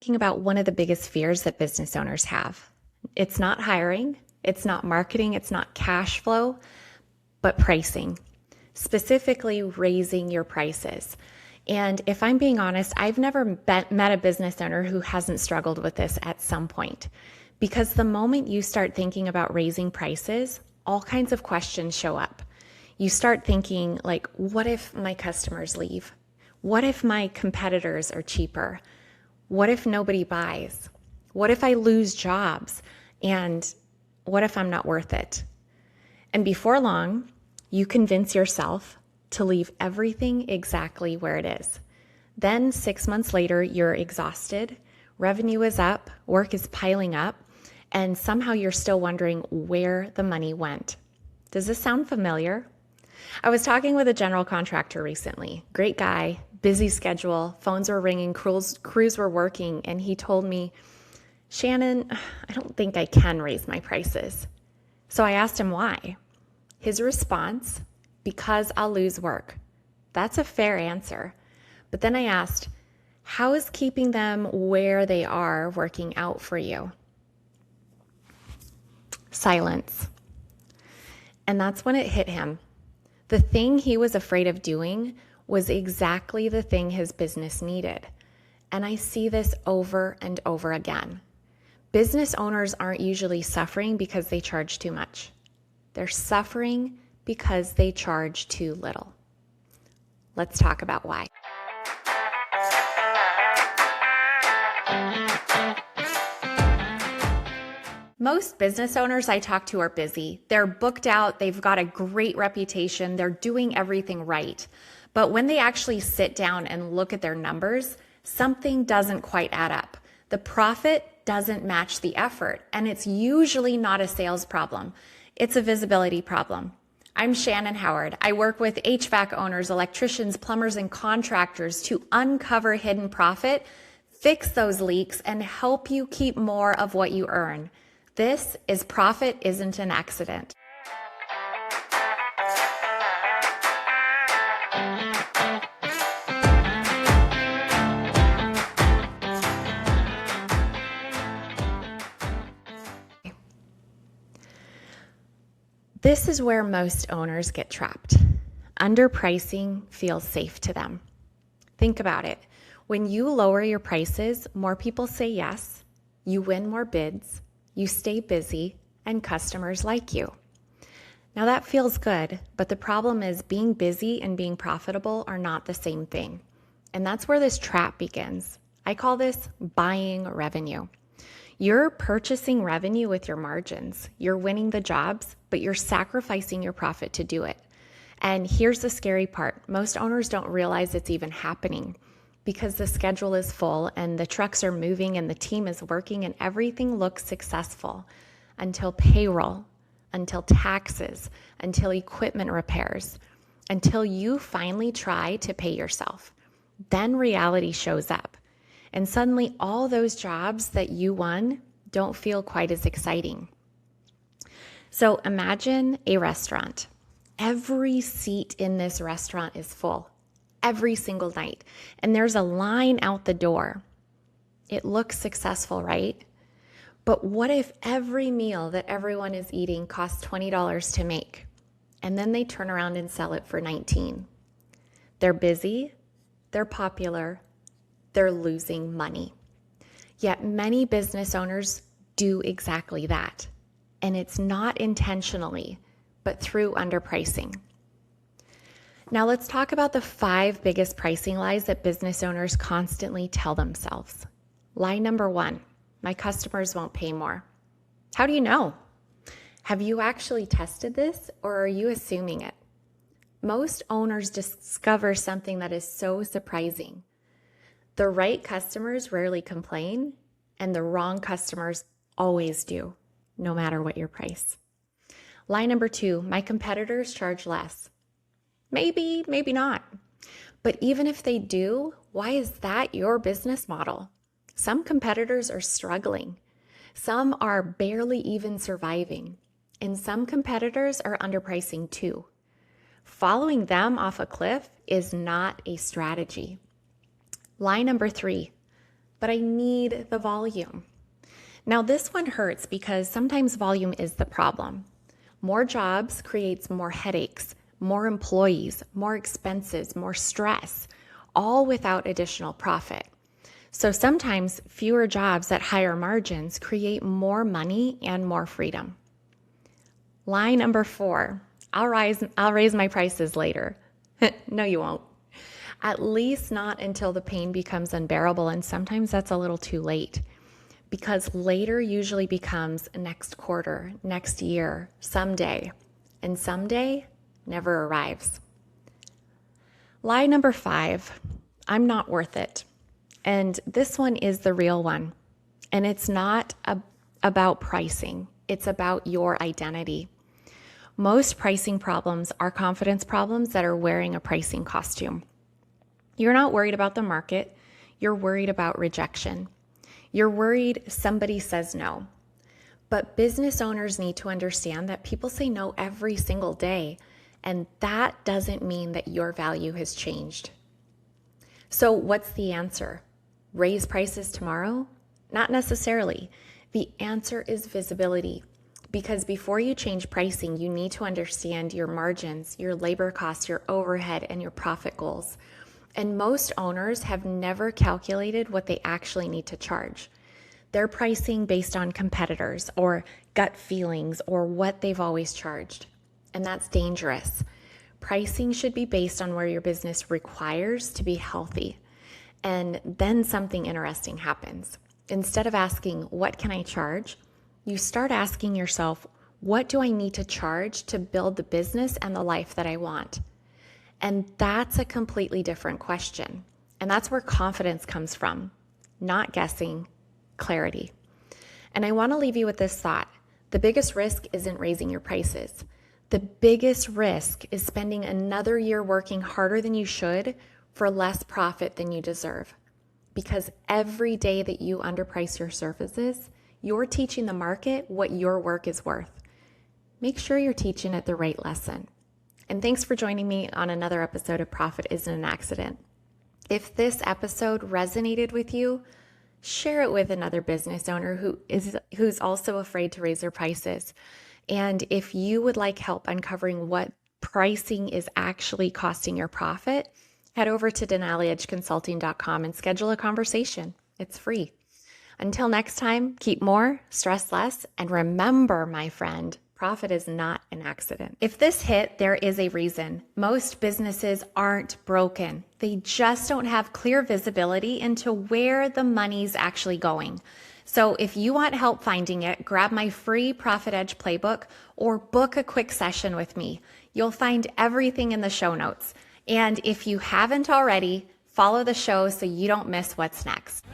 Talking about one of the biggest fears that business owners have. It's not hiring, it's not marketing, it's not cash flow, but pricing, specifically raising your prices. And if I'm being honest, I've never met a business owner who hasn't struggled with this at some point. Because the moment you start thinking about raising prices, all kinds of questions show up. You start thinking like, what if my customers leave? What if my competitors are cheaper? What if nobody buys? What if I lose jobs? And what if I'm not worth it? And before long, you convince yourself to leave everything exactly where it is. Then 6 months later, you're exhausted, revenue is up, work is piling up, and somehow you're still wondering where the money went. Does this sound familiar? I was talking with a general contractor recently. Great guy, busy schedule, phones were ringing, crews were working, and he told me, Shannon, I don't think I can raise my prices. So I asked him why. His response, because I'll lose work. That's a fair answer. But then I asked, how is keeping them where they are working out for you? Silence. And that's when it hit him. The thing he was afraid of doing was exactly the thing his business needed. And I see this over and over again. Business owners aren't usually suffering because they charge too much. They're suffering because they charge too little. Let's talk about why. Most business owners I talk to are busy. They're booked out, they've got a great reputation, they're doing everything right. But when they actually sit down and look at their numbers, something doesn't quite add up. The profit doesn't match the effort, and it's usually not a sales problem. It's a visibility problem. I'm Shannon Howard. I work with HVAC owners, electricians, plumbers, and contractors to uncover hidden profit, fix those leaks, and help you keep more of what you earn. This is Profit Isn't an Accident. This is where most owners get trapped. Underpricing feels safe to them. Think about it. When you lower your prices, more people say yes, you win more bids, you stay busy, and customers like you. Now that feels good, but the problem is being busy and being profitable are not the same thing. And that's where this trap begins. I call this buying revenue. You're purchasing revenue with your margins. You're winning the jobs, but you're sacrificing your profit to do it. And here's the scary part. Most owners don't realize it's even happening because the schedule is full and the trucks are moving and the team is working and everything looks successful until payroll, until taxes, until equipment repairs, until you finally try to pay yourself. Then reality shows up. And suddenly all those jobs that you won don't feel quite as exciting. So imagine a restaurant. Every seat in this restaurant is full, every single night. And there's a line out the door. It looks successful, right? But what if every meal that everyone is eating costs $20 to make? And then they turn around and sell it for $19. They're busy, they're popular, they're losing money. Yet many business owners do exactly that. And it's not intentionally, but through underpricing. Now let's talk about the 5 biggest pricing lies that business owners constantly tell themselves. Lie number 1, my customers won't pay more. How do you know? Have you actually tested this or are you assuming it? Most owners discover something that is so surprising. The right customers rarely complain, and the wrong customers always do, no matter what your price. Lie number 2, my competitors charge less. Maybe, maybe not. But even if they do, why is that your business model? Some competitors are struggling. Some are barely even surviving. And some competitors are underpricing too. Following them off a cliff is not a strategy. Lie number 3, but I need the volume. Now, this one hurts because sometimes volume is the problem. More jobs creates more headaches, more employees, more expenses, more stress, all without additional profit. So sometimes fewer jobs at higher margins create more money and more freedom. Line number 4, I'll raise my prices later. No, you won't. At least not until the pain becomes unbearable, and sometimes that's a little too late. Because later usually becomes next quarter, next year, someday, and someday never arrives. Lie number 5, I'm not worth it. And this one is the real one. And it's not about pricing. It's about your identity. Most pricing problems are confidence problems that are wearing a pricing costume. You're not worried about the market. You're worried about rejection. You're worried somebody says no. But business owners need to understand that people say no every single day, and that doesn't mean that your value has changed. So what's the answer? Raise prices tomorrow? Not necessarily. The answer is visibility, because before you change pricing, you need to understand your margins, your labor costs, your overhead, and your profit goals. And most owners have never calculated what they actually need to charge. They're pricing based on competitors or gut feelings or what they've always charged. And that's dangerous. Pricing should be based on where your business requires to be healthy. And then something interesting happens. Instead of asking, what can I charge? You start asking yourself, what do I need to charge to build the business and the life that I want? And that's a completely different question. And that's where confidence comes from, not guessing, clarity. And I want to leave you with this thought. The biggest risk isn't raising your prices. The biggest risk is spending another year working harder than you should for less profit than you deserve. Because every day that you underprice your services, you're teaching the market what your work is worth. Make sure you're teaching it the right lesson. And thanks for joining me on another episode of Profit Isn't an Accident. If this episode resonated with you, share it with another business owner who's also afraid to raise their prices. And if you would like help uncovering what pricing is actually costing your profit, head over to denaliedgeconsulting.com and schedule a conversation. It's free. Until next time, keep more, stress less, and remember, my friend, profit is not an accident. If this hit, there is a reason. Most businesses aren't broken. They just don't have clear visibility into where the money's actually going. So if you want help finding it, grab my free Profit Edge playbook or book a quick session with me. You'll find everything in the show notes. And if you haven't already, follow the show so you don't miss what's next.